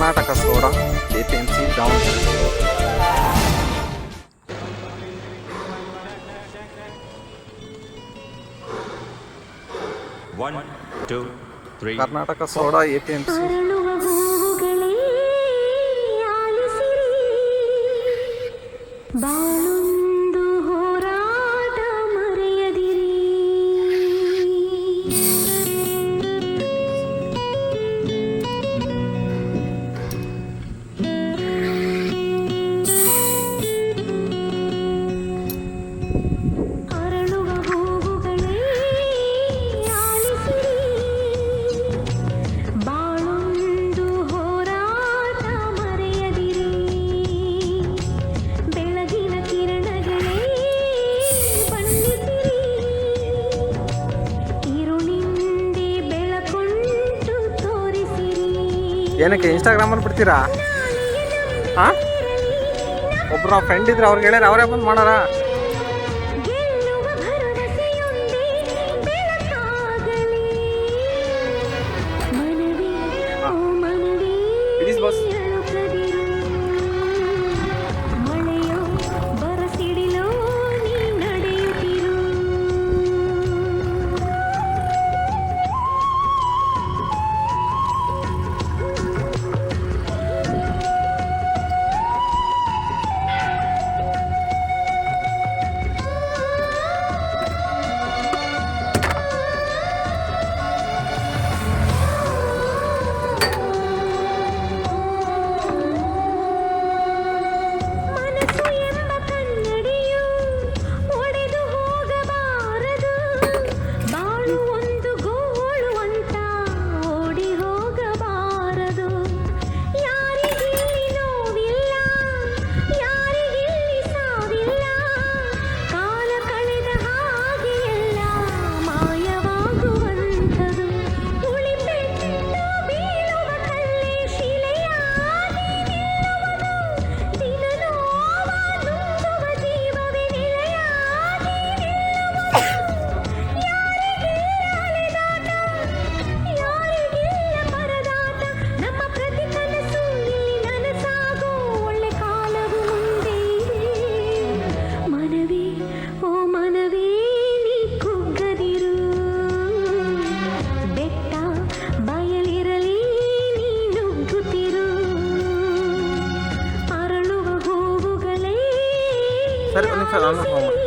Karnataka soda APMC Davanagere. 1, 2, 3. Karnataka soda APMC. ಬಾಳೊಂದು ಹೋರಾಟ ಮರೆಯದಿರಿ. ಅರಳುವ ಹೂವುಗಳೇ ಆಲಿಸಿರಿ. ಬಾಳೊಂದು ಹೋರಾಟ ಮರೆಯದಿರಿ. ಬೆಳಗಿನ ಕಿರಣಗಳೇ ಬಣ್ಣಿಸಿರಿ. ഇരുಳಿಂದೆ ಬೆಳಕೊಂಟು ತೋರಿಸಿರಿ. ಏನಕ್ಕೆ ಇನ್ಸ್ಟಾಗ್ರಾಮಲ್ಲಿ ಬಿಡ್ತೀರಾ? ಹಾಂ, ಒಬ್ಬರು ಫ್ರೆಂಡ್ ಇದ್ರೆ ಅವ್ರಿಗೆ ಹೇಳ್ಯಾರ, ಅವರೇ ಬಂದು ಮಾಡಾರ. ಗೆಲ್ಲುವ ಭರವಸೆಯೊಂದೇ ಬೆಳಕಾಗಲಿ. ಮನವಿ ಓ ಮನವಿ It is boss. ಅಳುಕದಿರು. ಮಳೆಯೋ ಬರಸಿಡಿಲೋ ನೀ ನಡೆಯುತ್ತಿರು. ಮನಸ್ಸು ಎಂಬ ಕನ್ನಡಿಯು ಒಡೆದು ಹೋಗಬಾರದು. ಬಾಳು ಒಂದು ಗೋಳು ಅಂತ ಓಡಿ ಹೋಗಬಾರದು. ಯಾರಿಗಿಲ್ಲಿ ನೋವಿಲ್ಲ, ಯಾರಿಗಿಲ್ಲಿ ಸಾವಿಲ್ಲ. ಕಾಲ ಕಳೆದ ಹಾಗೆ ಎಲ್ಲ ಮಾಯವಾಗುವಂಥದು. ಉಳಿಪೆಟ್ಟು ಬೀಳುವ ಕಲ್ಲೇ ಶಿಲೆಯಾಗಿ ನಿಲ್ಲುವುದು. ದಿನ ನೋವ ನುಂಗುವ ಜೀವವೇ ನೆಲೆಯಾಗಿ ನಿಲ್ಲುವುದು. ಯಾರಿಗಿಲ್ಲ ಅಲೆದಾಟ, ಯಾರಿಗಿಲ್ಲ ಪರದಾಟ. ನಮ್ಮ ಪ್ರತಿ ಕನಸು ಇಲ್ಲಿ ನನಸಾಗೋ ಒಳ್ಳೆ ಕಾಲವು ಮುಂದೆ ಇದೆ. ಮನವಿ ಓ ಮನವಿ ನೀ ಕುಗ್ಗದಿರು. ಬೆಟ್ಟ ಬಯಲಿರಲಿ ನೀ ನುಗ್ಗುತ್ತಿರು. ಅರಳುವ ಹೂವುಗಳೇ ಸರಿ, ಒಂದು ನಿಮಿಷ, ನಾನು ಫೋನ್ ಮಾಡ್ತೀನಿ.